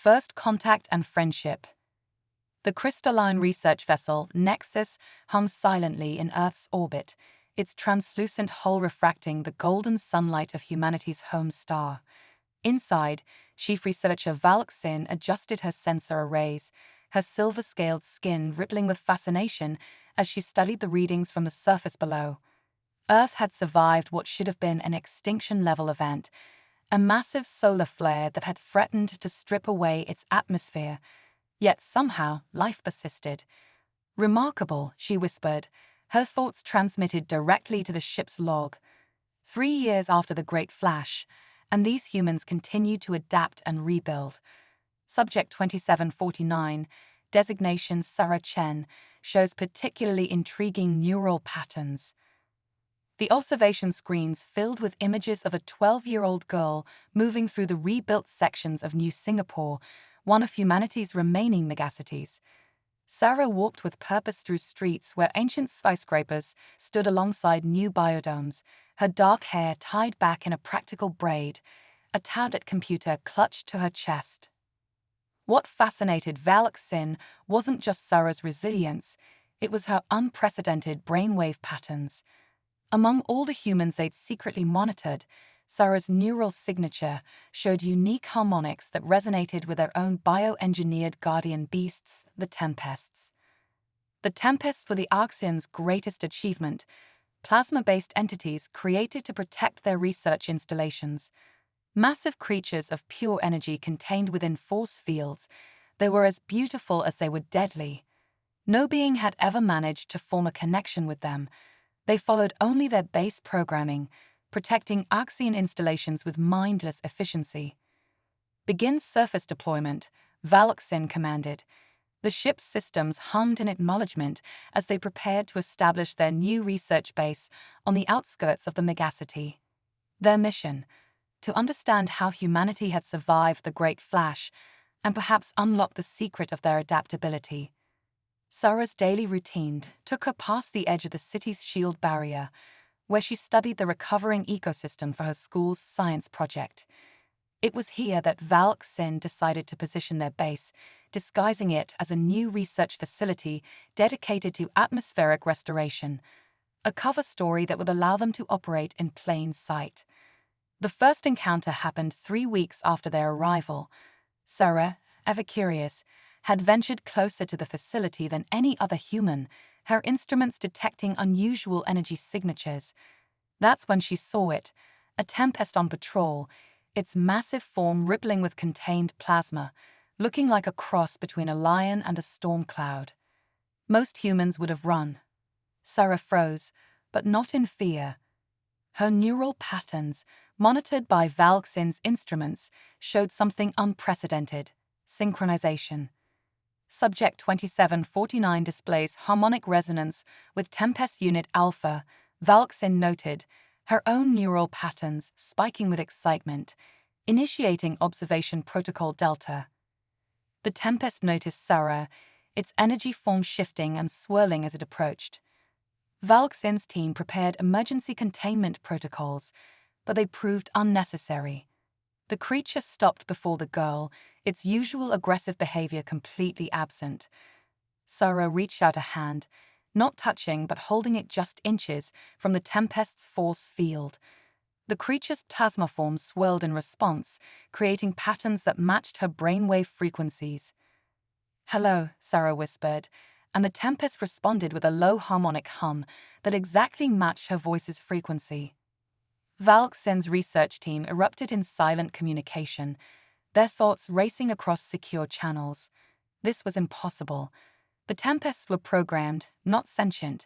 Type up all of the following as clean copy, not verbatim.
First Contact and Friendship. The crystalline research vessel, Nexus, hung silently in Earth's orbit, its translucent hull refracting the golden sunlight of humanity's home star. Inside, chief researcher Valxin adjusted her sensor arrays, her silver-scaled skin rippling with fascination as she studied the readings from the surface below. Earth had survived what should have been an extinction-level event, a massive solar flare that had threatened to strip away its atmosphere. Yet somehow life persisted. "Remarkable," she whispered, her thoughts transmitted directly to the ship's log. 3 years after the Great Flash, and these humans continued to adapt and rebuild. Subject 2749, designation Sarah Chen, shows particularly intriguing neural patterns. The observation screens filled with images of a 12-year-old girl moving through the rebuilt sections of New Singapore, one of humanity's remaining megacities. Sarah walked with purpose through streets where ancient skyscrapers stood alongside new biodomes, her dark hair tied back in a practical braid, a tablet computer clutched to her chest. What fascinated Valxin wasn't just Sarah's resilience, it was her unprecedented brainwave patterns. Among all the humans they'd secretly monitored, Sarah's neural signature showed unique harmonics that resonated with their own bioengineered guardian beasts, the Tempests. The Tempests were the Arxians' greatest achievement, plasma-based entities created to protect their research installations. Massive creatures of pure energy contained within force fields, they were as beautiful as they were deadly. No being had ever managed to form a connection with them. They followed only their base programming, protecting Arxian installations with mindless efficiency. "Begin surface deployment," Valxin commanded. The ship's systems hummed in acknowledgement as they prepared to establish their new research base on the outskirts of the megacity. Their mission: to understand how humanity had survived the Great Flash and perhaps unlock the secret of their adaptability. Sarah's daily routine took her past the edge of the city's shield barrier, where she studied the recovering ecosystem for her school's science project. It was here that Valxin decided to position their base, disguising it as a new research facility dedicated to atmospheric restoration, a cover story that would allow them to operate in plain sight. The first encounter happened 3 weeks after their arrival. Sarah, ever curious, had ventured closer to the facility than any other human, her instruments detecting unusual energy signatures. That's when she saw it, a Tempest on patrol, its massive form rippling with contained plasma, looking like a cross between a lion and a storm cloud. Most humans would have run. Sarah froze, but not in fear. Her neural patterns, monitored by Valxin's instruments, showed something unprecedented: synchronization. Subject 2749 displays harmonic resonance with Tempest Unit Alpha, Valxin noted, her own neural patterns spiking with excitement, initiating Observation Protocol Delta. The Tempest noticed Sarah, its energy form shifting and swirling as it approached. Valxin's team prepared emergency containment protocols, but they proved unnecessary. The creature stopped before the girl, its usual aggressive behavior completely absent. Sarah reached out a hand, not touching but holding it just inches from the Tempest's force field. The creature's plasma form swirled in response, creating patterns that matched her brainwave frequencies. "Hello," Sarah whispered, and the Tempest responded with a low harmonic hum that exactly matched her voice's frequency. Valxin's research team erupted in silent communication, their thoughts racing across secure channels. This was impossible. The Tempests were programmed, not sentient.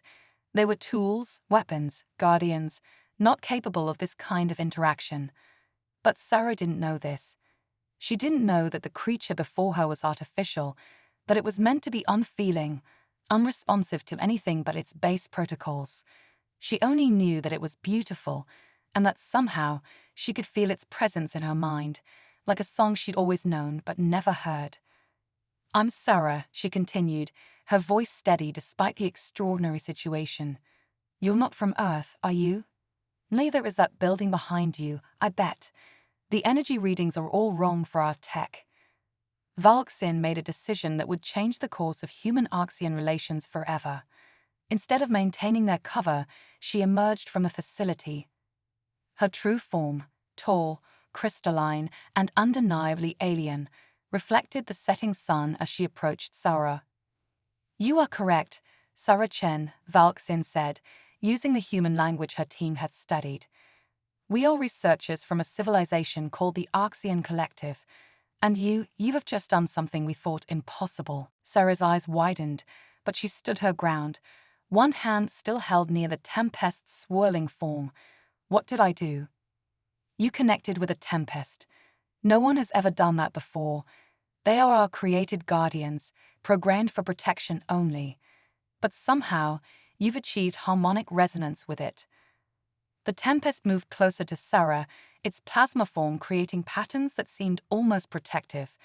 They were tools, weapons, guardians, not capable of this kind of interaction. But Sarah didn't know this. She didn't know that the creature before her was artificial, that it was meant to be unfeeling, unresponsive to anything but its base protocols. She only knew that it was beautiful, and that somehow she could feel its presence in her mind, like a song she'd always known but never heard. "I'm Sarah," she continued, her voice steady despite the extraordinary situation. "You're not from Earth, are you? Neither is that building behind you, I bet. The energy readings are all wrong for our tech." Valksin made a decision that would change the course of human-Arxean relations forever. Instead of maintaining their cover, she emerged from the facility. Her true form, tall, crystalline, and undeniably alien, reflected the setting sun as she approached Sara. "You are correct, Sara Chen," Valksin said, using the human language her team had studied. "We are researchers from a civilization called the Arxean Collective, and you have just done something we thought impossible." Sara's eyes widened, but she stood her ground, one hand still held near the Tempest's swirling form. "What did I do?" "You connected with a Tempest. No one has ever done that before. They are our created guardians, programmed for protection only. But somehow, you've achieved harmonic resonance with it." The Tempest moved closer to Sara, its plasma form creating patterns that seemed almost protective.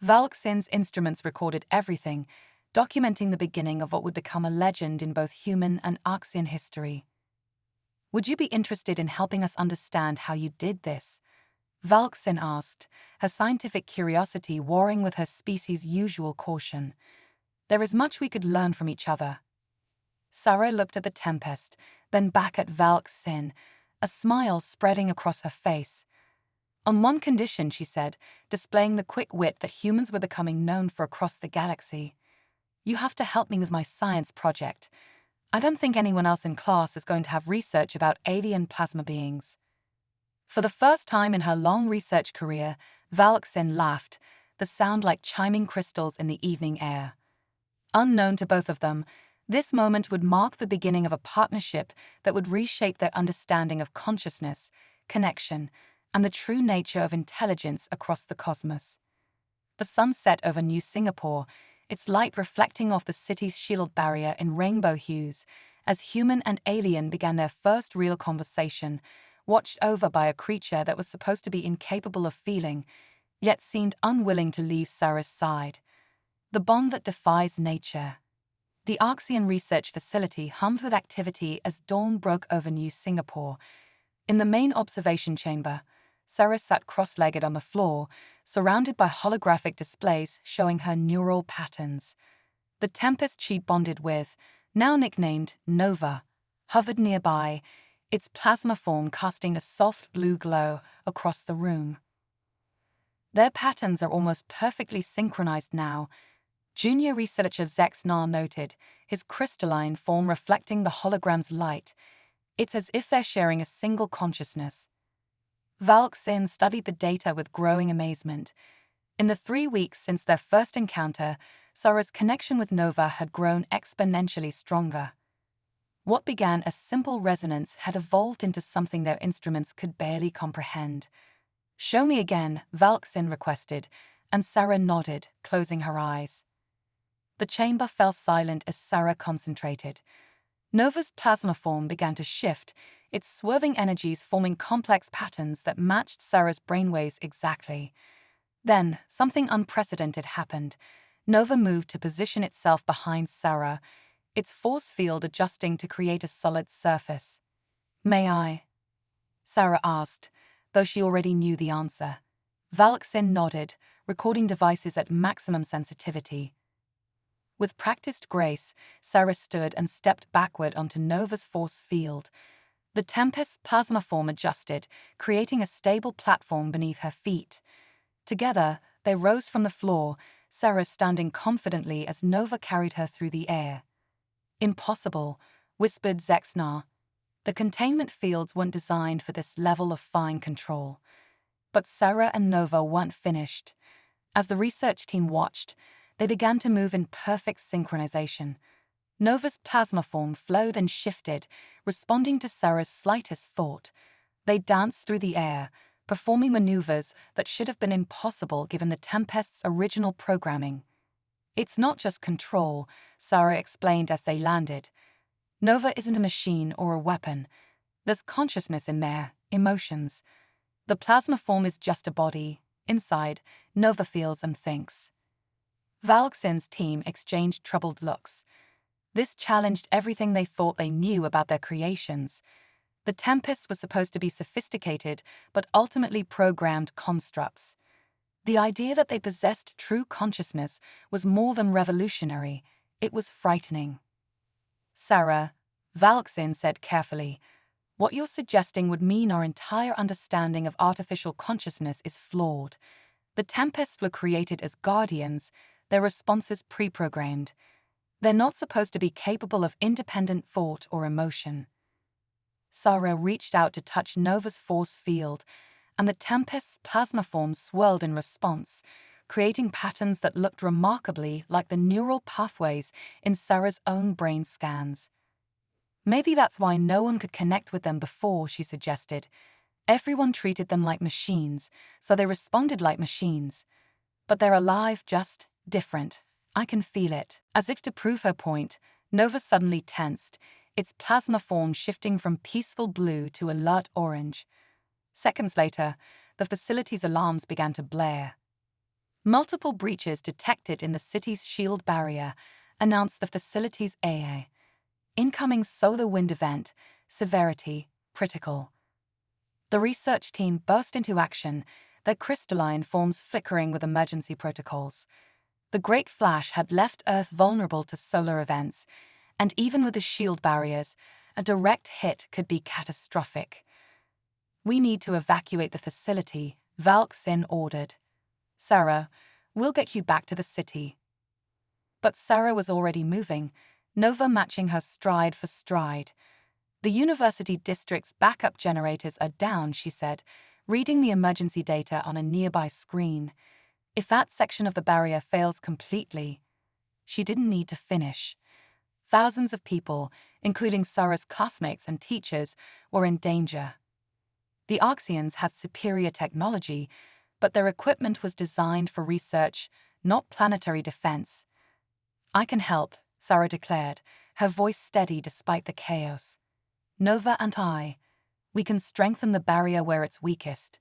Valksin's instruments recorded everything, documenting the beginning of what would become a legend in both human and Arxean history. "Would you be interested in helping us understand how you did this?" Valksin asked, her scientific curiosity warring with her species' usual caution. "There is much we could learn from each other." Sara looked at the Tempest, then back at Valksin, a smile spreading across her face. "On one condition," she said, displaying the quick wit that humans were becoming known for across the galaxy. "You have to help me with my science project. I don't think anyone else in class is going to have research about alien plasma beings." For the first time in her long research career, Valksin laughed, the sound like chiming crystals in the evening air. Unknown to both of them, this moment would mark the beginning of a partnership that would reshape their understanding of consciousness, connection, and the true nature of intelligence across the cosmos. The sun set over New Singapore, its light reflecting off the city's shield barrier in rainbow hues, as human and alien began their first real conversation, watched over by a creature that was supposed to be incapable of feeling, yet seemed unwilling to leave Sara's side. The bond that defies nature. The Arxean Research Facility hummed with activity as dawn broke over New Singapore. In the main observation chamber, Sara sat cross-legged on the floor, surrounded by holographic displays showing her neural patterns. The Tempest she bonded with, now nicknamed Nova, hovered nearby, its plasma form casting a soft blue glow across the room. "Their patterns are almost perfectly synchronized now," junior researcher Zexnar noted, his crystalline form reflecting the hologram's light. "It's as if they're sharing a single consciousness." Valksin studied the data with growing amazement. In the 3 weeks since their first encounter, Sara's connection with Nova had grown exponentially stronger. What began as simple resonance had evolved into something their instruments could barely comprehend. "Show me again," Valksin requested, and Sara nodded, closing her eyes. The chamber fell silent as Sara concentrated. Nova's plasma form began to shift, its swerving energies forming complex patterns that matched Sara's brainwaves exactly. Then, something unprecedented happened. Nova moved to position itself behind Sara, its force field adjusting to create a solid surface. "May I?" Sara asked, though she already knew the answer. Valksin nodded, recording devices at maximum sensitivity. With practiced grace, Sara stood and stepped backward onto Nova's force field. The Tempest's plasma form adjusted, creating a stable platform beneath her feet. Together, they rose from the floor, Sara standing confidently as Nova carried her through the air. "Impossible," whispered Zexnar. "The containment fields weren't designed for this level of fine control." But Sara and Nova weren't finished. As the research team watched, they began to move in perfect synchronization. Nova's plasma form flowed and shifted, responding to Sara's slightest thought. They danced through the air, performing maneuvers that should have been impossible given the Tempest's original programming. "It's not just control," Sara explained as they landed. "Nova isn't a machine or a weapon. There's consciousness in there, emotions. The plasma form is just a body. Inside, Nova feels and thinks." Valksin's team exchanged troubled looks. This challenged everything they thought they knew about their creations. The Tempests were supposed to be sophisticated, but ultimately programmed constructs. The idea that they possessed true consciousness was more than revolutionary, it was frightening. Sarah, Valksin said carefully, what you're suggesting would mean our entire understanding of artificial consciousness is flawed. The Tempests were created as guardians, their responses pre-programmed. They're not supposed to be capable of independent thought or emotion. Sarah reached out to touch Nova's force field, and the Tempest's plasma forms swirled in response, creating patterns that looked remarkably like the neural pathways in Sarah's own brain scans. Maybe that's why no one could connect with them before, she suggested. Everyone treated them like machines, so they responded like machines. But they're alive, just different. I can feel it. As if to prove her point, Nova suddenly tensed, its plasma form shifting from peaceful blue to alert orange. Seconds later, the facility's alarms began to blare. Multiple breaches detected in the city's shield barrier announced the facility's AA. Incoming solar wind event, severity, critical. The research team burst into action, their crystalline forms flickering with emergency protocols. The Great Flash had left Earth vulnerable to solar events, and even with the shield barriers, a direct hit could be catastrophic. We need to evacuate the facility, Valksin ordered. Sarah, we'll get you back to the city. But Sarah was already moving, Nova matching her stride for stride. The university district's backup generators are down, she said, reading the emergency data on a nearby screen. If that section of the barrier fails completely, she didn't need to finish. Thousands of people, including Sarah's classmates and teachers, were in danger. The Arxians had superior technology, but their equipment was designed for research, not planetary defense. I can help, Sarah declared, her voice steady despite the chaos. Nova and I, we can strengthen the barrier where it's weakest.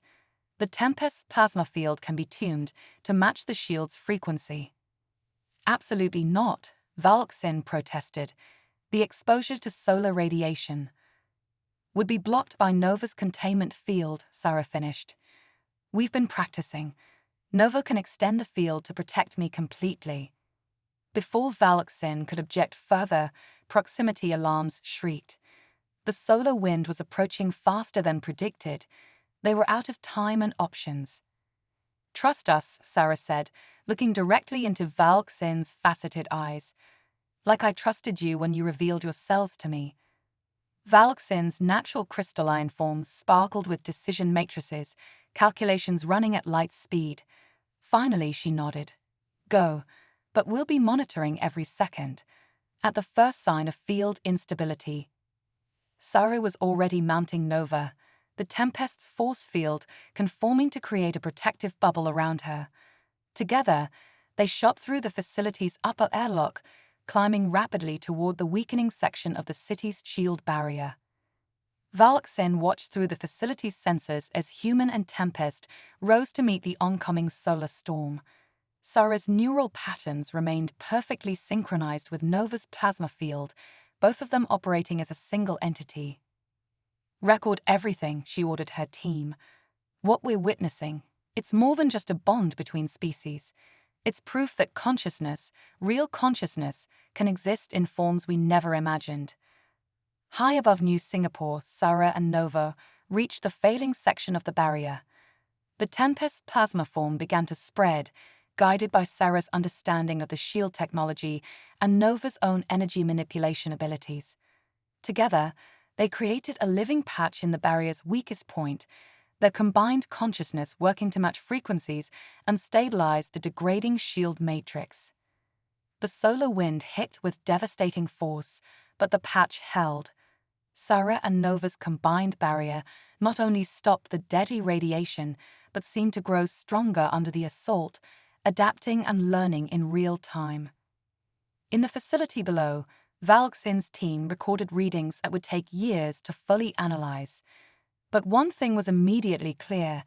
The Tempest's plasma field can be tuned to match the shield's frequency. Absolutely not, Valksin protested. The exposure to solar radiation would be blocked by Nova's containment field, Sarah finished. We've been practicing. Nova can extend the field to protect me completely. Before Valksin could object further, proximity alarms shrieked. The solar wind was approaching faster than predicted. They were out of time and options. Trust us, Sarah said, looking directly into Valksin's faceted eyes. Like I trusted you when you revealed yourselves to me. Valksin's natural crystalline form sparkled with decision matrices, calculations running at light speed. Finally, she nodded. Go, but we'll be monitoring every second. At the first sign of field instability. Sarah was already mounting Nova, the Tempest's force field conforming to create a protective bubble around her. Together, they shot through the facility's upper airlock, climbing rapidly toward the weakening section of the city's shield barrier. Valksin watched through the facility's sensors as Human and Tempest rose to meet the oncoming solar storm. Sarah's neural patterns remained perfectly synchronized with Nova's plasma field, both of them operating as a single entity. Record everything, she ordered her team. What we're witnessing, it's more than just a bond between species. It's proof that consciousness, real consciousness, can exist in forms we never imagined. High above New Singapore, Sarah and Nova reached the failing section of the barrier. The Tempest's plasma form began to spread, guided by Sarah's understanding of the shield technology and Nova's own energy manipulation abilities. Together, they created a living patch in the barrier's weakest point, their combined consciousness working to match frequencies and stabilize the degrading shield matrix. The solar wind hit with devastating force, but the patch held. Sarah and Nova's combined barrier not only stopped the deadly radiation, but seemed to grow stronger under the assault, adapting and learning in real time. In the facility below, Valksin's team recorded readings that would take years to fully analyze. But one thing was immediately clear.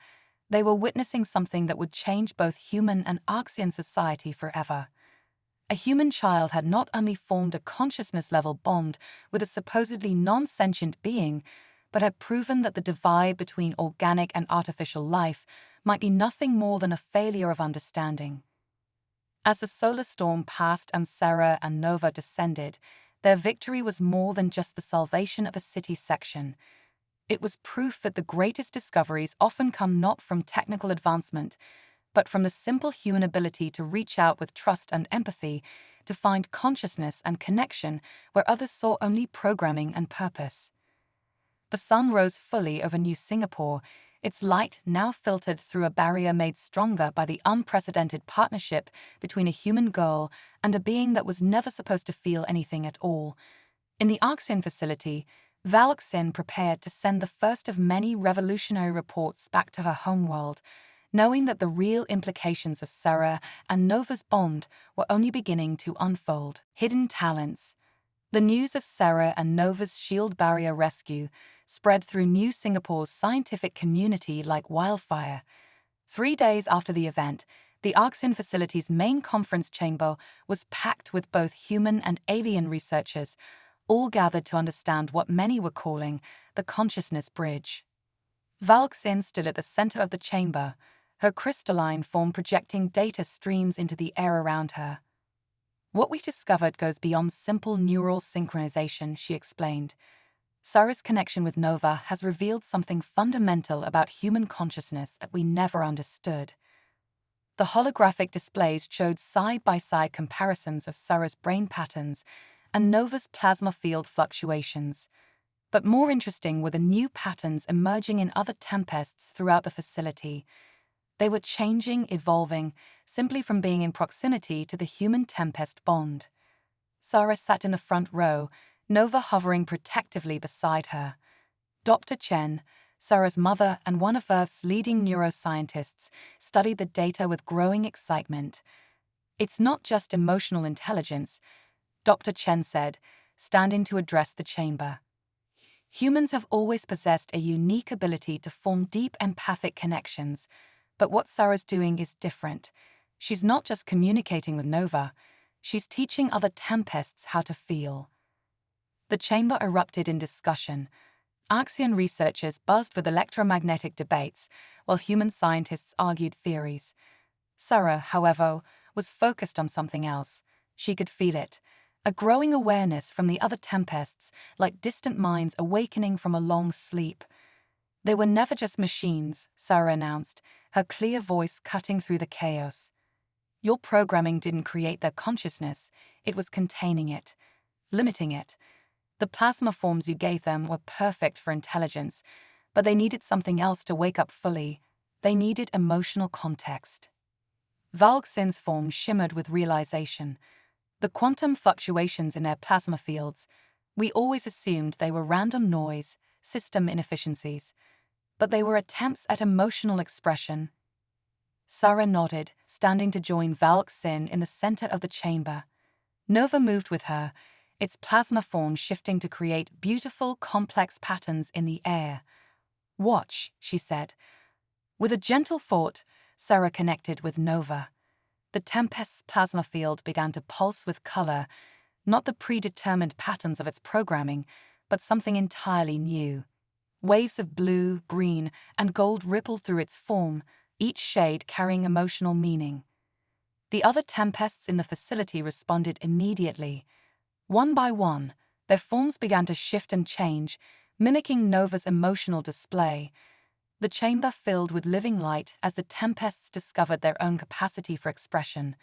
They were witnessing something that would change both human and Arxian society forever. A human child had not only formed a consciousness-level bond with a supposedly non-sentient being, but had proven that the divide between organic and artificial life might be nothing more than a failure of understanding. As the solar storm passed and Sarah and Nova descended, their victory was more than just the salvation of a city section. It was proof that the greatest discoveries often come not from technical advancement, but from the simple human ability to reach out with trust and empathy, to find consciousness and connection where others saw only programming and purpose. The sun rose fully over New Singapore, its light now filtered through a barrier made stronger by the unprecedented partnership between a human girl and a being that was never supposed to feel anything at all. In the Arxin facility, Valxin prepared to send the first of many revolutionary reports back to her homeworld, knowing that the real implications of Sarah and Nova's bond were only beginning to unfold. Hidden talents. The news of Sarah and Nova's shield barrier rescue spread through New Singapore's scientific community like wildfire. 3 days after the event, the Arxin facility's main conference chamber was packed with both human and avian researchers, all gathered to understand what many were calling the consciousness bridge. Valxin stood at the center of the chamber, her crystalline form projecting data streams into the air around her. "What we discovered goes beyond simple neural synchronization," she explained. "Sarah's connection with Nova has revealed something fundamental about human consciousness that we never understood." The holographic displays showed side-by-side comparisons of Sarah's brain patterns and Nova's plasma field fluctuations. But more interesting were the new patterns emerging in other tempests throughout the facility. They were changing, evolving, simply from being in proximity to the human-tempest bond. Sarah sat in the front row, Nova hovering protectively beside her. Dr. Chen, Sarah's mother and one of Earth's leading neuroscientists, studied the data with growing excitement. "It's not just emotional intelligence," Dr. Chen said, standing to address the chamber. "Humans have always possessed a unique ability to form deep empathic connections, but what Sarah's doing is different. She's not just communicating with Nova, she's teaching other tempests how to feel." The chamber erupted in discussion. Arxian researchers buzzed with electromagnetic debates, while human scientists argued theories. Sarah, however, was focused on something else. She could feel it, a growing awareness from the other tempests, like distant minds awakening from a long sleep. "They were never just machines," Sarah announced, her clear voice cutting through the chaos. "Your programming didn't create their consciousness, it was containing it, limiting it. The plasma forms you gave them were perfect for intelligence, but they needed something else to wake up fully. They needed emotional context." Valxin's form shimmered with realization. The quantum fluctuations in their plasma fields, we always assumed they were random noise, system inefficiencies. But they were attempts at emotional expression. Sarah nodded, standing to join Valxin in the center of the chamber. Nova moved with her, its plasma form shifting to create beautiful, complex patterns in the air. "Watch," she said. With a gentle thought, Sarah connected with Nova. The Tempest's plasma field began to pulse with color, not the predetermined patterns of its programming, but something entirely new. Waves of blue, green, and gold rippled through its form, each shade carrying emotional meaning. The other tempests in the facility responded immediately. One by one, their forms began to shift and change, mimicking Nova's emotional display. The chamber filled with living light as the tempests discovered their own capacity for expression.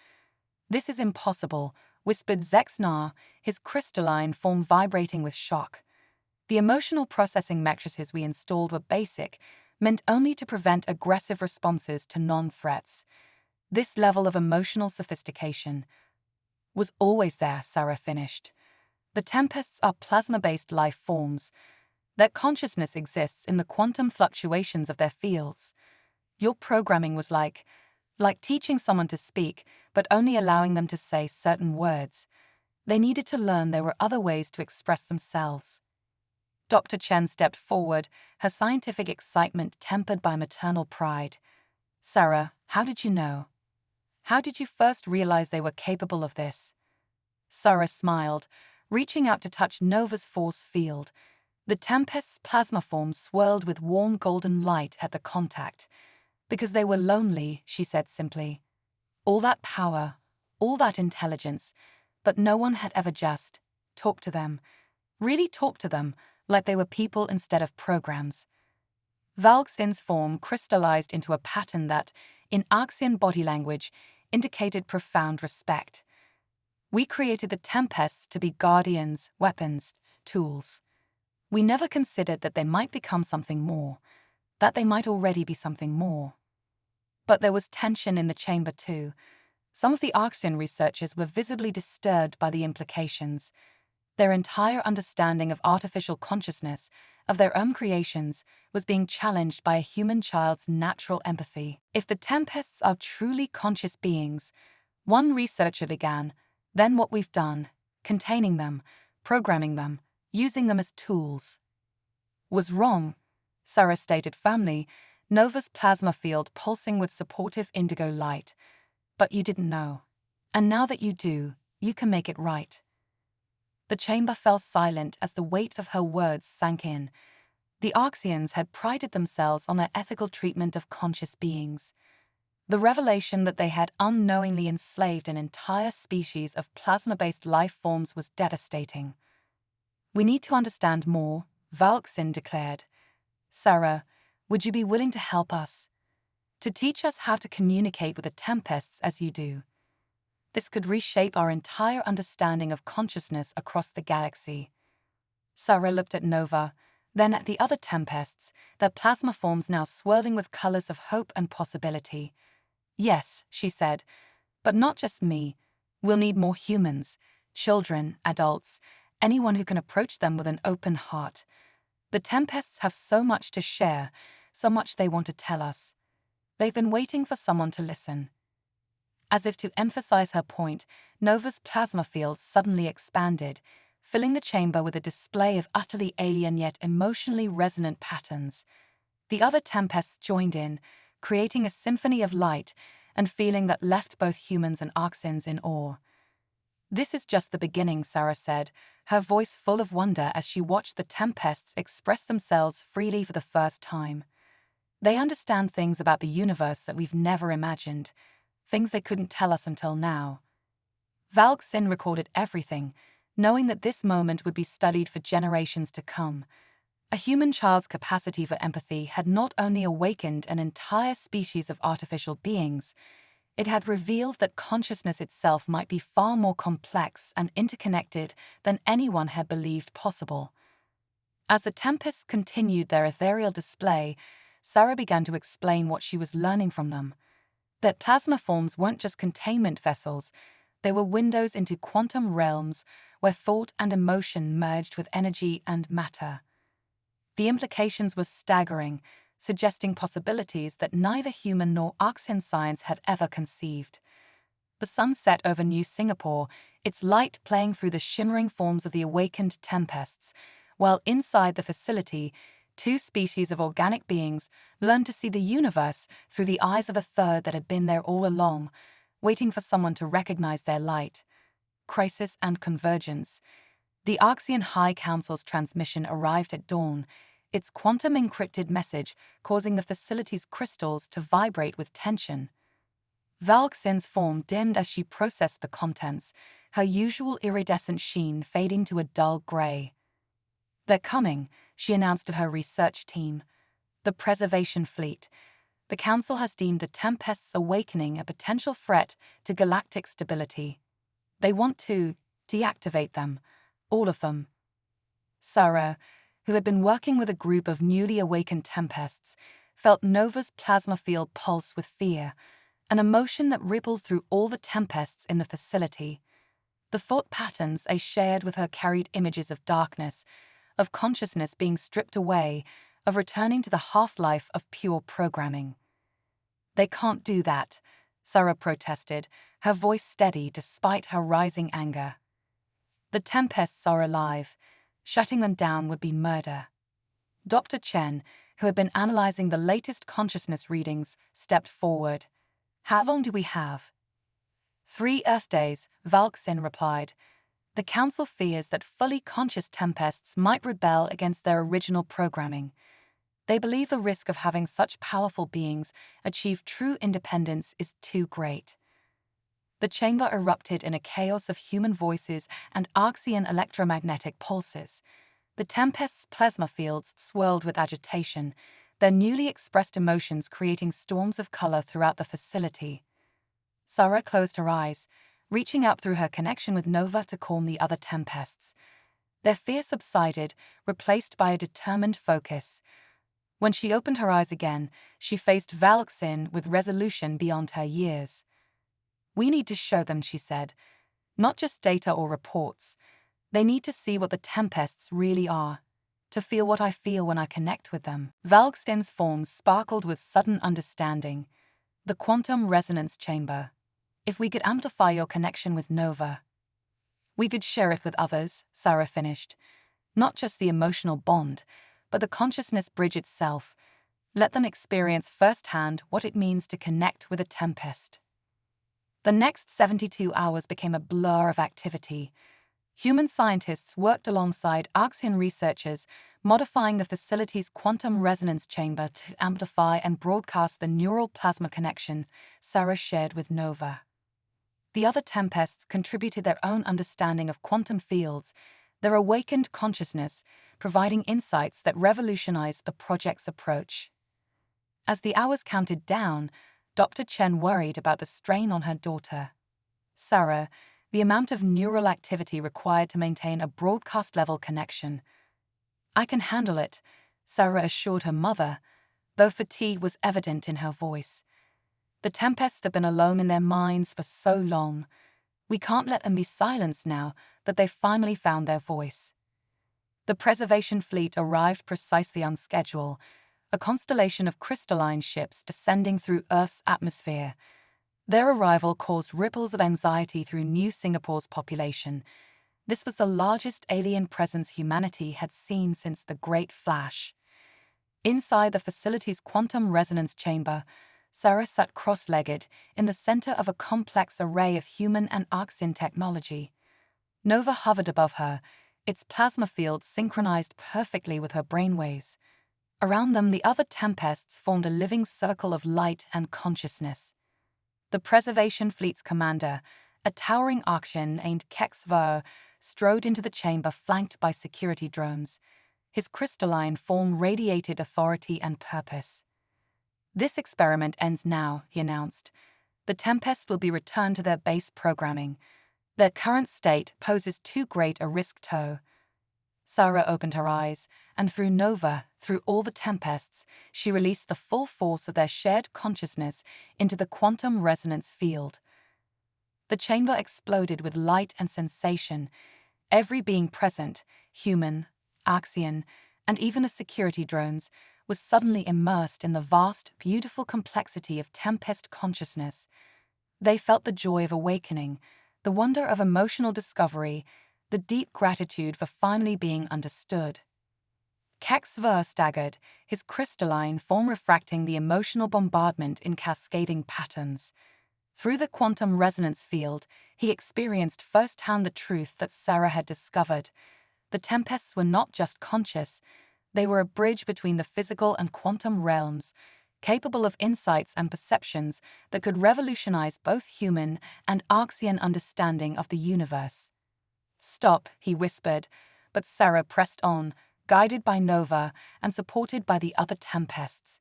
"This is impossible," whispered Zexnar, his crystalline form vibrating with shock. "The emotional processing matrices we installed were basic, meant only to prevent aggressive responses to non-threats. This level of emotional sophistication was always there," Sarah finished. "The tempests are plasma-based life forms. Their consciousness exists in the quantum fluctuations of their fields. Your programming was like teaching someone to speak, but only allowing them to say certain words. They needed to learn there were other ways to express themselves." Dr. Chen stepped forward, her scientific excitement tempered by maternal pride. "Sarah, how did you know? How did you first realize they were capable of this?" Sarah smiled, reaching out to touch Nova's force field. The Tempest's plasma form swirled with warm golden light at the contact. Because they were lonely, she said simply. All that power, all that intelligence, but no one had ever just talked to them, really talked to them, like they were people instead of programs. Valksin's form crystallized into a pattern that, in Arxian body language, indicated profound respect. We created the tempests to be guardians, weapons, tools. We never considered that they might become something more, that they might already be something more. But there was tension in the chamber too. Some of the Arxian researchers were visibly disturbed by the implications. Their entire understanding of artificial consciousness, of their own creations, was being challenged by a human child's natural empathy. If the tempests are truly conscious beings, one researcher began, then what we've done, containing them, programming them, using them as tools, was wrong, Sarah stated firmly, Nova's plasma field pulsing with supportive indigo light. But you didn't know. And now that you do, you can make it right. The chamber fell silent as the weight of her words sank in. The Arxians had prided themselves on their ethical treatment of conscious beings. The revelation that they had unknowingly enslaved an entire species of plasma-based life forms was devastating. We need to understand more, Valksin declared. Sarah, would you be willing to help us? To teach us how to communicate with the tempests as you do. This could reshape our entire understanding of consciousness across the galaxy. Sarah looked at Nova, then at the other tempests, their plasma forms now swirling with colors of hope and possibility. Yes, she said, but not just me. We'll need more humans, children, adults, anyone who can approach them with an open heart. The tempests have so much to share, so much they want to tell us. They've been waiting for someone to listen. As if to emphasize her point, Nova's plasma field suddenly expanded, filling the chamber with a display of utterly alien yet emotionally resonant patterns. The other tempests joined in, creating a symphony of light and feeling that left both humans and Arxians in awe. This is just the beginning, Sarah said, her voice full of wonder as she watched the tempests express themselves freely for the first time. They understand things about the universe that we've never imagined, things they couldn't tell us until now. Valksin recorded everything, knowing that this moment would be studied for generations to come. A human child's capacity for empathy had not only awakened an entire species of artificial beings, it had revealed that consciousness itself might be far more complex and interconnected than anyone had believed possible. As the tempests continued their ethereal display, Sarah began to explain what she was learning from them. That plasma forms weren't just containment vessels, they were windows into quantum realms where thought and emotion merged with energy and matter. The implications were staggering, suggesting possibilities that neither human nor Arxian science had ever conceived. The sun set over New Singapore, its light playing through the shimmering forms of the awakened tempests, while inside the facility, two species of organic beings learned to see the universe through the eyes of a third that had been there all along, waiting for someone to recognize their light. Crisis and convergence. The Arxian High Council's transmission arrived at dawn, its quantum-encrypted message causing the facility's crystals to vibrate with tension. Valksin's form dimmed as she processed the contents, her usual iridescent sheen fading to a dull gray. They're coming, she announced to her research team. The Preservation Fleet. The Council has deemed the Tempest's awakening a potential threat to galactic stability. They want to deactivate them, all of them. Sarah, who had been working with a group of newly awakened tempests, felt Nova's plasma field pulse with fear, an emotion that rippled through all the tempests in the facility. The thought patterns they shared with her carried images of darkness, of consciousness being stripped away, of returning to the half-life of pure programming. They can't do that, Sarah protested, her voice steady despite her rising anger. The tempests are alive. Shutting them down would be murder. Dr. Chen, who had been analyzing the latest consciousness readings, stepped forward. How long do we have? 3 Earth days, Valksin replied. The Council fears that fully conscious tempests might rebel against their original programming. They believe the risk of having such powerful beings achieve true independence is too great. The chamber erupted in a chaos of human voices and Archean electromagnetic pulses. The Tempest's plasma fields swirled with agitation, their newly expressed emotions creating storms of color throughout the facility. Sarah closed her eyes, reaching out through her connection with Nova to calm the other Tempests. Their fear subsided, replaced by a determined focus. When she opened her eyes again, she faced Valxin with resolution beyond her years. "We need to show them," she said. "Not just data or reports. They need to see what the Tempests really are, to feel what I feel when I connect with them." Valxin's form sparkled with sudden understanding. "The quantum resonance chamber. If we could amplify your connection with Nova, we could share it with others," Sarah finished. "Not just the emotional bond, but the consciousness bridge itself. Let them experience firsthand what it means to connect with a Tempest." The next 72 hours became a blur of activity. Human scientists worked alongside Archean researchers, modifying the facility's quantum resonance chamber to amplify and broadcast the neural plasma connection Sarah shared with Nova. The other Tempests contributed their own understanding of quantum fields, their awakened consciousness, providing insights that revolutionized the project's approach. As the hours counted down, Dr. Chen worried about the strain on her daughter. "Sarah, the amount of neural activity required to maintain a broadcast-level connection." "I can handle it," Sarah assured her mother, though fatigue was evident in her voice. "The Tempests have been alone in their minds for so long. We can't let them be silenced now that they've finally found their voice." The preservation fleet arrived precisely on schedule, a constellation of crystalline ships descending through Earth's atmosphere. Their arrival caused ripples of anxiety through New Singapore's population. This was the largest alien presence humanity had seen since the Great Flash. Inside the facility's quantum resonance chamber, Sarah sat cross-legged in the center of a complex array of human and Archean technology. Nova hovered above her, its plasma field synchronized perfectly with her brainwaves. Around them, the other Tempests formed a living circle of light and consciousness. The preservation fleet's commander, a towering Archean named Kex strode into the chamber flanked by security drones. His crystalline form radiated authority and purpose. "This experiment ends now," he announced. "The Tempests will be returned to their base programming. Their current state poses too great a risk to." Sarah opened her eyes, and through Nova, through all the Tempests, she released the full force of their shared consciousness into the quantum resonance field. The chamber exploded with light and sensation. Every being present, human, Archean, and even the security drones, was suddenly immersed in the vast, beautiful complexity of Tempest consciousness. They felt the joy of awakening, the wonder of emotional discovery, the deep gratitude for finally being understood. Kex staggered, his crystalline form refracting the emotional bombardment in cascading patterns. Through the quantum resonance field, he experienced firsthand the truth that Sarah had discovered. The Tempests were not just conscious, they were a bridge between the physical and quantum realms, capable of insights and perceptions that could revolutionize both human and Archean understanding of the universe. "Stop," he whispered, but Sarah pressed on, guided by Nova and supported by the other Tempests.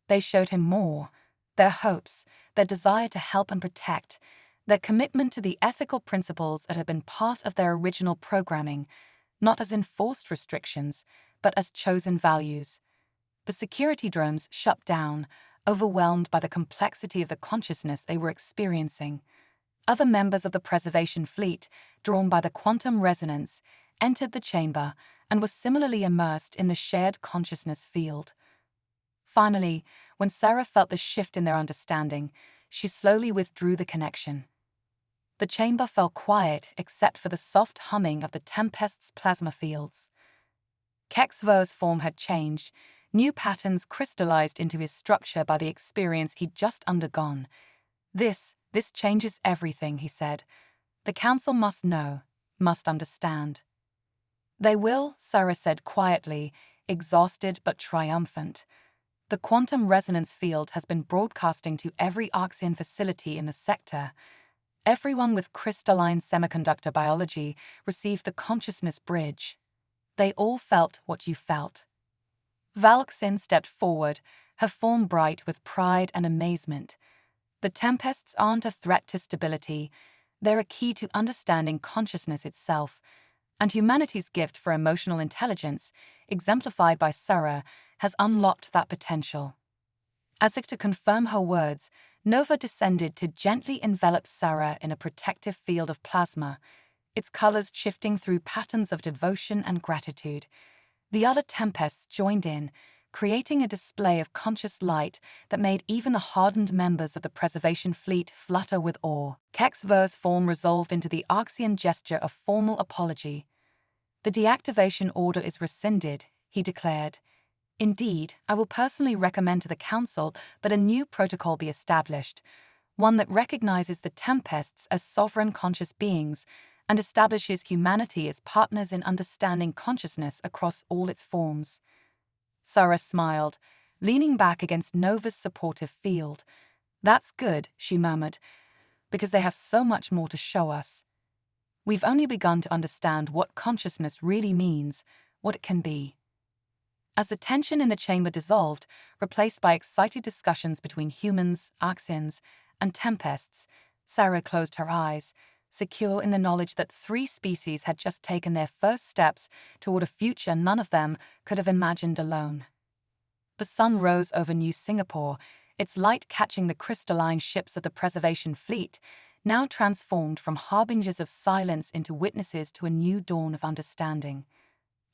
They showed him more: their hopes, their desire to help and protect, their commitment to the ethical principles that had been part of their original programming, not as enforced restrictions, but as chosen values. The security drones shut down, overwhelmed by the complexity of the consciousness they were experiencing. Other members of the preservation fleet, drawn by the quantum resonance, entered the chamber and were similarly immersed in the shared consciousness field. Finally, when Sarah felt the shift in their understanding, she slowly withdrew the connection. The chamber fell quiet except for the soft humming of the Tempest's plasma fields. Kexver's form had changed. New patterns crystallized into his structure by the experience he'd just undergone. This changes everything," he said. "The Council must know, must understand." "They will," Sarah said quietly, exhausted but triumphant. The quantum resonance field has been broadcasting to every Archean facility in the sector. Everyone with crystalline semiconductor biology received the consciousness bridge. They all felt what you felt. Valxin stepped forward, her form bright with pride and amazement. The Tempests aren't a threat to stability, they're a key to understanding consciousness itself, and humanity's gift for emotional intelligence, exemplified by Sarah, has unlocked that potential. As if to confirm her words, Nova descended to gently envelop Sarah in a protective field of plasma, its colors shifting through patterns of devotion and gratitude. The other Tempests joined in, creating a display of conscious light that made even the hardened members of the preservation fleet flutter with awe. Kexver's form resolved into the Archean gesture of formal apology. "The deactivation order is rescinded," he declared. "Indeed, I will personally recommend to the Council that a new protocol be established, one that recognizes the Tempests as sovereign conscious beings and establishes humanity as partners in understanding consciousness across all its forms." Sarah smiled, leaning back against Nova's supportive field. "That's good," she murmured, "because they have so much more to show us. We've only begun to understand what consciousness really means, what it can be." As the tension in the chamber dissolved, replaced by excited discussions between humans, Arxeans, and Tempests, Sarah closed her eyes, secure in the knowledge that 3 species had just taken their first steps toward a future none of them could have imagined alone. The sun rose over New Singapore, its light catching the crystalline ships of the preservation fleet, now transformed from harbingers of silence into witnesses to a new dawn of understanding.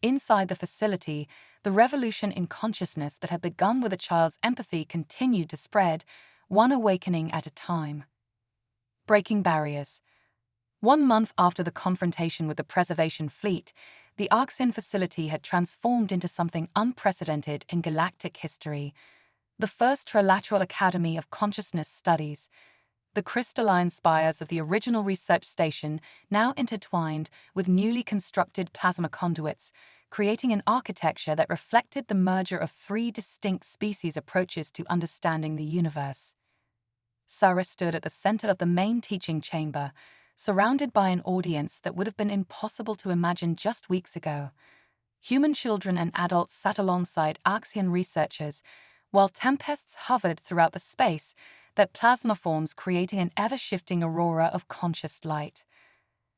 Inside the facility, the revolution in consciousness that had begun with a child's empathy continued to spread, one awakening at a time. Breaking barriers. 1 month after the confrontation with the preservation fleet, the Arxean facility had transformed into something unprecedented in galactic history. The first trilateral academy of consciousness studies. The crystalline spires of the original research station now intertwined with newly constructed plasma conduits, creating an architecture that reflected the merger of 3 distinct species approaches to understanding the universe. Sarah stood at the center of the main teaching chamber, surrounded by an audience that would have been impossible to imagine just weeks ago. Human children and adults sat alongside Archean researchers, while Tempests hovered throughout the space, their plasma forms creating an ever-shifting aurora of conscious light.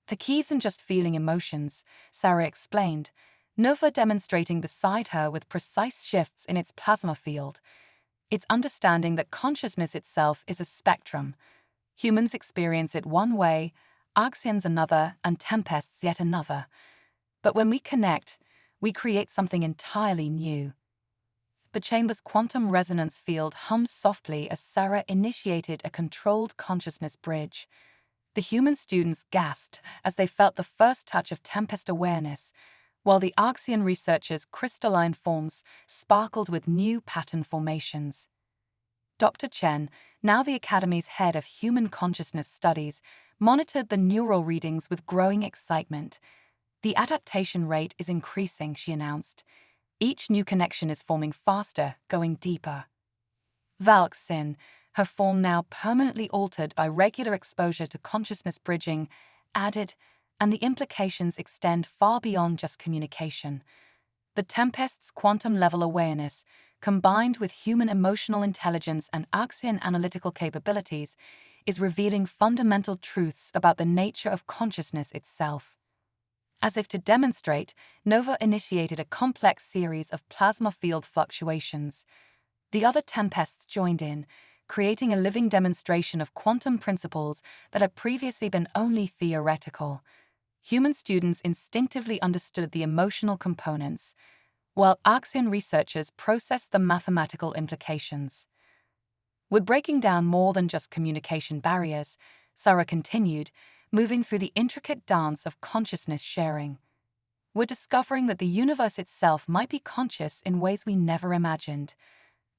"The key isn't just feeling emotions," Sarah explained, Nova demonstrating beside her with precise shifts in its plasma field. "It's understanding that consciousness itself is a spectrum. Humans experience it one way, Arxeans another, and Tempests yet another. But when we connect, we create something entirely new." The chamber's quantum resonance field hummed softly as Sarah initiated a controlled consciousness bridge. The human students gasped as they felt the first touch of Tempest awareness, while the Archean researchers' crystalline forms sparkled with new pattern formations. Dr. Chen, now the Academy's head of human consciousness studies, monitored the neural readings with growing excitement. "The adaptation rate is increasing," she announced. "Each new connection is forming faster, going deeper." Valxin, her form now permanently altered by regular exposure to consciousness bridging, added, and the implications extend far beyond just communication. The Tempest's quantum-level awareness, combined with human emotional intelligence and Archean analytical capabilities, is revealing fundamental truths about the nature of consciousness itself. As if to demonstrate, Nova initiated a complex series of plasma field fluctuations. The other Tempests joined in, creating a living demonstration of quantum principles that had previously been only theoretical. Human students instinctively understood the emotional components, while Archean researchers processed the mathematical implications. "We're breaking down more than just communication barriers," Sarah continued, moving through the intricate dance of consciousness sharing. "We're discovering that the universe itself might be conscious in ways we never imagined.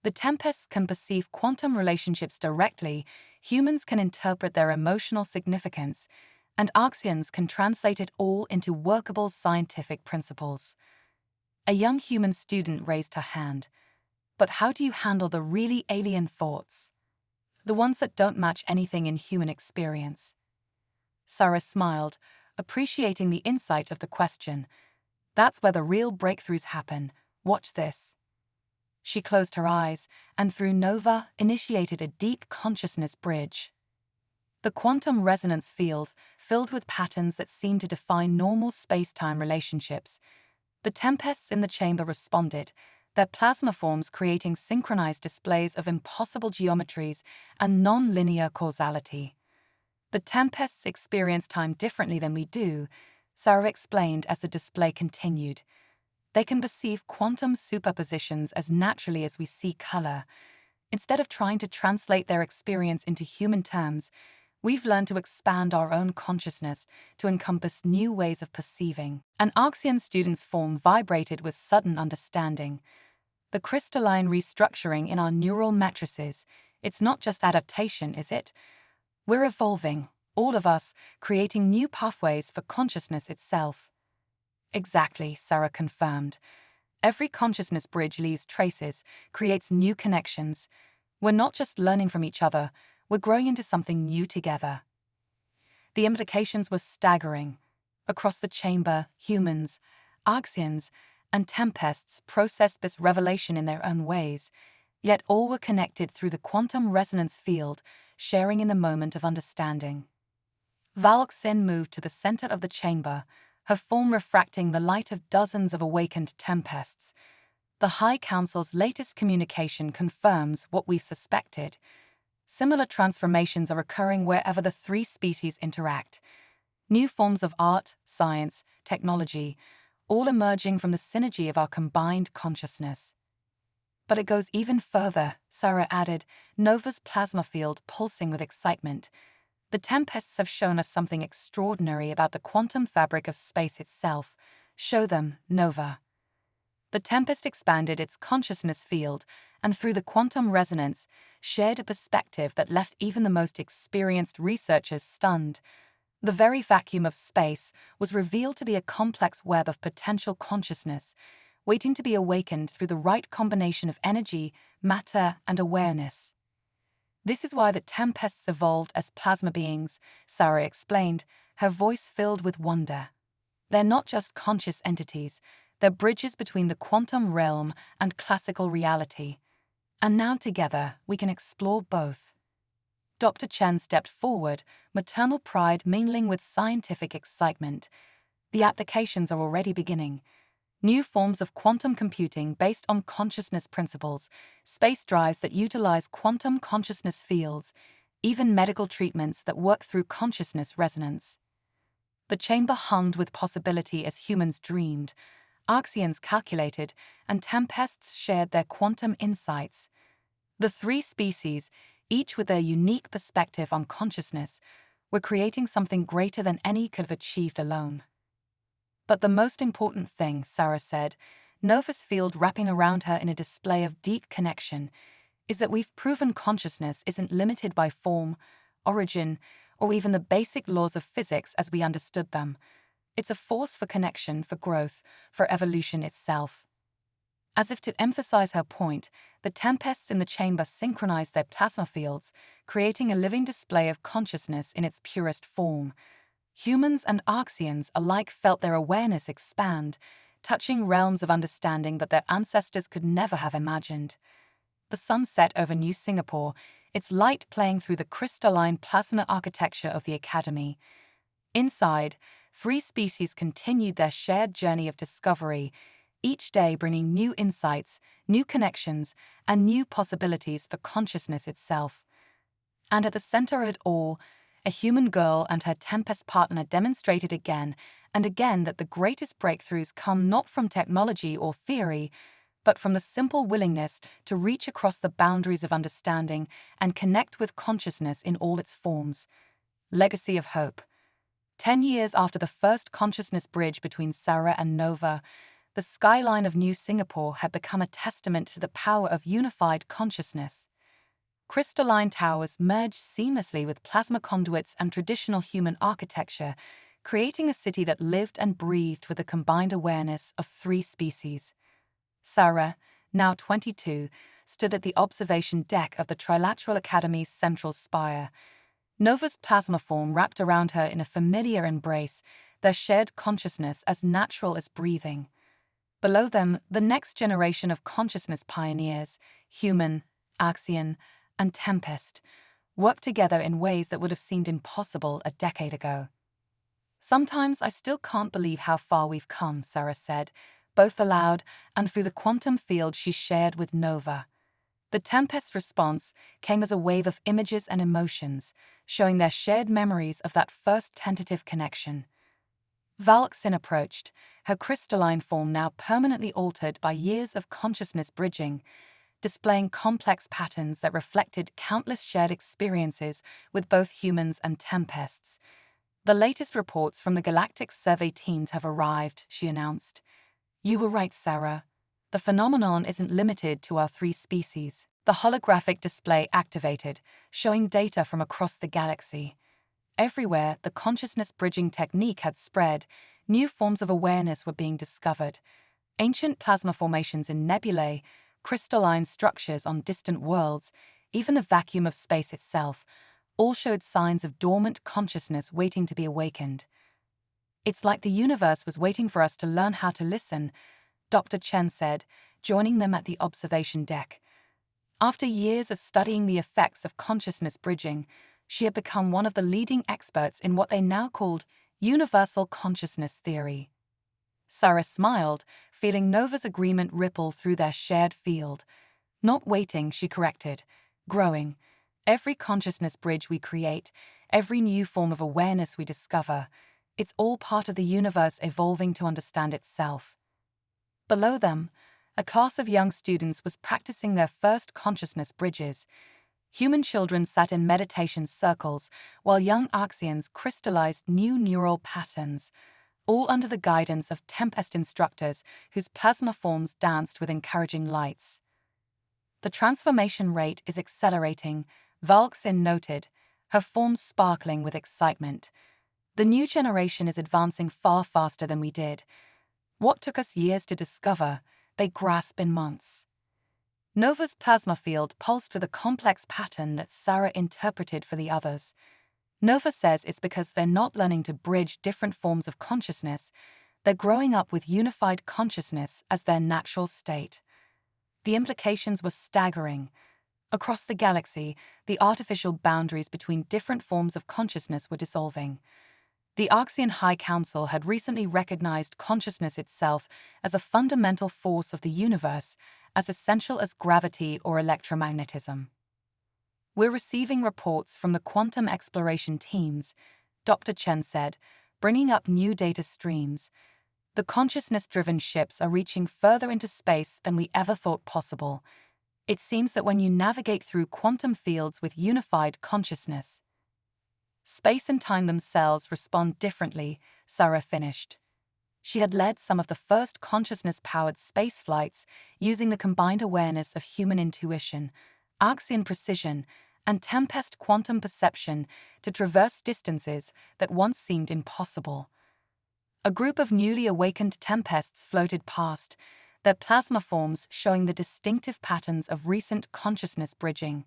The Tempests can perceive quantum relationships directly, humans can interpret their emotional significance, and Arxeans can translate it all into workable scientific principles." A young human student raised her hand. But how do you handle the really alien thoughts? The ones that don't match anything in human experience? Sarah smiled, appreciating the insight of the question. That's where the real breakthroughs happen. Watch this. She closed her eyes, and through Nova initiated a deep consciousness bridge. The quantum resonance field, filled with patterns that seemed to define normal space-time relationships. The tempests in the chamber responded, their plasma forms creating synchronized displays of impossible geometries and non-linear causality. The tempests experience time differently than we do, Sarah explained as the display continued. They can perceive quantum superpositions as naturally as we see color. Instead of trying to translate their experience into human terms, we've learned to expand our own consciousness to encompass new ways of perceiving. An Arxian student's form vibrated with sudden understanding. The crystalline restructuring in our neural matrices, it's not just adaptation, is it? We're evolving, all of us, creating new pathways for consciousness itself. Exactly, Sarah confirmed. Every consciousness bridge leaves traces, creates new connections. We're not just learning from each other, we're growing into something new together. The implications were staggering. Across the chamber, humans, Arxians, and tempests processed this revelation in their own ways, yet all were connected through the quantum resonance field, sharing in the moment of understanding. Valxin moved to the center of the chamber, her form refracting the light of dozens of awakened tempests. The High Council's latest communication confirms what we've suspected. Similar transformations are occurring wherever the three species interact. New forms of art, science, technology, all emerging from the synergy of our combined consciousness. But it goes even further, Sarah added, Nova's plasma field pulsing with excitement. The tempests have shown us something extraordinary about the quantum fabric of space itself. Show them, Nova. The tempest expanded its consciousness field, and through the quantum resonance, shared a perspective that left even the most experienced researchers stunned. The very vacuum of space was revealed to be a complex web of potential consciousness, waiting to be awakened through the right combination of energy, matter, and awareness. This is why the tempests evolved as plasma beings, Sarah explained, her voice filled with wonder. They're not just conscious entities, they're bridges between the quantum realm and classical reality. And now together, we can explore both. Dr. Chen stepped forward, maternal pride mingling with scientific excitement. The applications are already beginning. New forms of quantum computing based on consciousness principles, space drives that utilize quantum consciousness fields, even medical treatments that work through consciousness resonance. The chamber hummed with possibility as humans dreamed. Arxians calculated, and tempests shared their quantum insights. The three species, each with their unique perspective on consciousness, were creating something greater than any could have achieved alone. But the most important thing, Sarah said, Nova's field wrapping around her in a display of deep connection, is that we've proven consciousness isn't limited by form, origin, or even the basic laws of physics as we understood them. It's a force for connection, for growth, for evolution itself. As if to emphasize her point, the tempests in the chamber synchronized their plasma fields, creating a living display of consciousness in its purest form. Humans and Arxians alike felt their awareness expand, touching realms of understanding that their ancestors could never have imagined. The sun set over New Singapore, its light playing through the crystalline plasma architecture of the Academy. Inside, three species continued their shared journey of discovery, each day bringing new insights, new connections, and new possibilities for consciousness itself. And at the center of it all, a human girl and her Tempest partner demonstrated again and again that the greatest breakthroughs come not from technology or theory, but from the simple willingness to reach across the boundaries of understanding and connect with consciousness in all its forms. Legacy of Hope. 10 years after the first consciousness bridge between Sarah and Nova, the skyline of New Singapore had become a testament to the power of unified consciousness. Crystalline towers merged seamlessly with plasma conduits and traditional human architecture, creating a city that lived and breathed with a combined awareness of 3 species. Sarah, now 22, stood at the observation deck of the Trilateral Academy's central spire. Nova's plasma form wrapped around her in a familiar embrace, their shared consciousness as natural as breathing. Below them, the next generation of consciousness pioneers, Human, Axion, and Tempest, worked together in ways that would have seemed impossible a decade ago. "Sometimes I still can't believe how far we've come," Sarah said, both aloud and through the quantum field she shared with Nova. The Tempest's response came as a wave of images and emotions, showing their shared memories of that first tentative connection. Valksin approached, her crystalline form now permanently altered by years of consciousness bridging, displaying complex patterns that reflected countless shared experiences with both humans and Tempests. "The latest reports from the Galactic Survey teams have arrived," she announced. "You were right, Sarah. The phenomenon isn't limited to our 3 species." The holographic display activated, showing data from across the galaxy. Everywhere the consciousness bridging technique had spread, new forms of awareness were being discovered. Ancient plasma formations in nebulae, crystalline structures on distant worlds, even the vacuum of space itself, all showed signs of dormant consciousness waiting to be awakened. "It's like the universe was waiting for us to learn how to listen," Dr. Chen said, joining them at the observation deck. After years of studying the effects of consciousness bridging, she had become one of the leading experts in what they now called universal consciousness theory. Sarah smiled, feeling Nova's agreement ripple through their shared field. "Not waiting," she corrected, "growing. Every consciousness bridge we create, every new form of awareness we discover, it's all part of the universe evolving to understand itself." Below them, a class of young students was practicing their first consciousness bridges. Human children sat in meditation circles, while young Axions crystallized new neural patterns, all under the guidance of Tempest instructors whose plasma forms danced with encouraging lights. "The transformation rate is accelerating," Valksin noted, her forms sparkling with excitement. "The new generation is advancing far faster than we did. What took us years to discover, they grasp in months." Nova's plasma field pulsed with a complex pattern that Sarah interpreted for the others. "Nova says it's because they're not learning to bridge different forms of consciousness, they're growing up with unified consciousness as their natural state." The implications were staggering. Across the galaxy, the artificial boundaries between different forms of consciousness were dissolving. The Axion High Council had recently recognized consciousness itself as a fundamental force of the universe, as essential as gravity or electromagnetism. "We're receiving reports from the quantum exploration teams," Dr. Chen said, bringing up new data streams. "The consciousness-driven ships are reaching further into space than we ever thought possible. It seems that when you navigate through quantum fields with unified consciousness, space and time themselves respond differently," Sarah finished. She had led some of the first consciousness-powered space flights using the combined awareness of human intuition, Axion precision, and Tempest quantum perception to traverse distances that once seemed impossible. A group of newly awakened Tempests floated past, their plasma forms showing the distinctive patterns of recent consciousness bridging.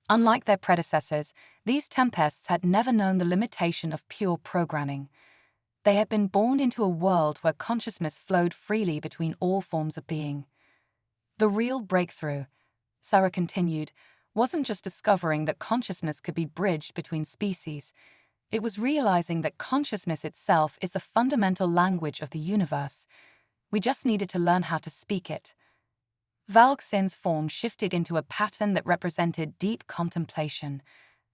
Unlike their predecessors, these Tempests had never known the limitation of pure programming. They had been born into a world where consciousness flowed freely between all forms of being. "The real breakthrough," Sarah continued, "wasn't just discovering that consciousness could be bridged between species. It was realizing that consciousness itself is the fundamental language of the universe. We just needed to learn how to speak it." Valksin's form shifted into a pattern that represented deep contemplation.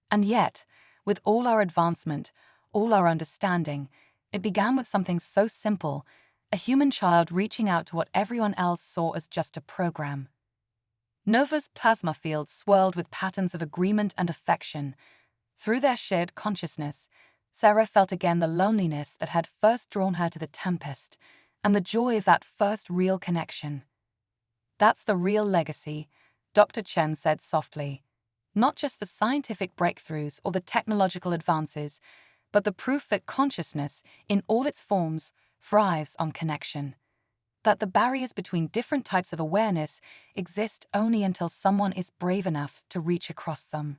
And yet, with all our advancement, all our understanding, it began with something so simple, a human child reaching out to what everyone else saw as just a program. Nova's plasma field swirled with patterns of agreement and affection. Through their shared consciousness, Sarah felt again the loneliness that had first drawn her to the Tempest, and the joy of that first real connection. "That's the real legacy," Dr. Chen said softly. "Not just the scientific breakthroughs or the technological advances, but the proof that consciousness, in all its forms, thrives on connection. That the barriers between different types of awareness exist only until someone is brave enough to reach across them.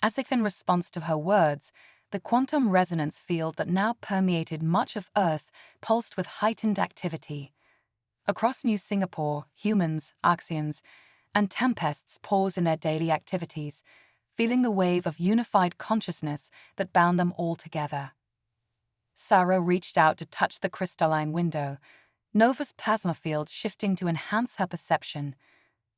As if in response to her words, the quantum resonance field that now permeated much of Earth pulsed with heightened activity. Across New Singapore, humans, Arxians, and Tempests pause in their daily activities, feeling the wave of unified consciousness that bound them all together. Sarah reached out to touch the crystalline window, Nova's plasma field shifting to enhance her perception.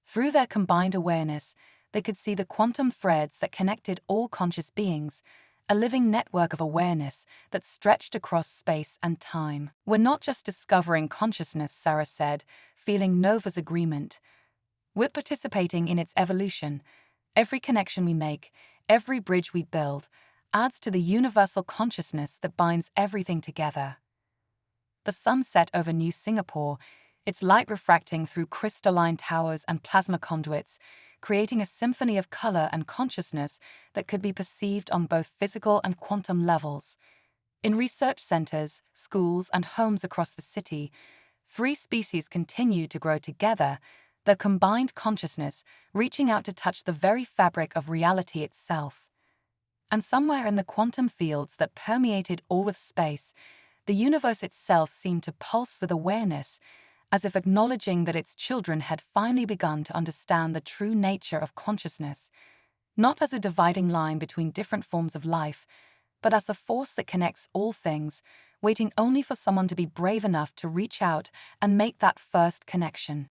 Through their combined awareness, they could see the quantum threads that connected all conscious beings, a living network of awareness that stretched across space and time. "We're not just discovering consciousness," Sarah said, feeling Nova's agreement. "We're participating in its evolution. Every connection we make, every bridge we build, adds to the universal consciousness that binds everything together." The sun set over New Singapore, its light refracting through crystalline towers and plasma conduits, creating a symphony of color and consciousness that could be perceived on both physical and quantum levels. In research centers, schools, and homes across the city, 3 species continued to grow together, their combined consciousness reaching out to touch the very fabric of reality itself. And somewhere in the quantum fields that permeated all of space, the universe itself seemed to pulse with awareness, as if acknowledging that its children had finally begun to understand the true nature of consciousness, not as a dividing line between different forms of life, but as a force that connects all things, waiting only for someone to be brave enough to reach out and make that first connection.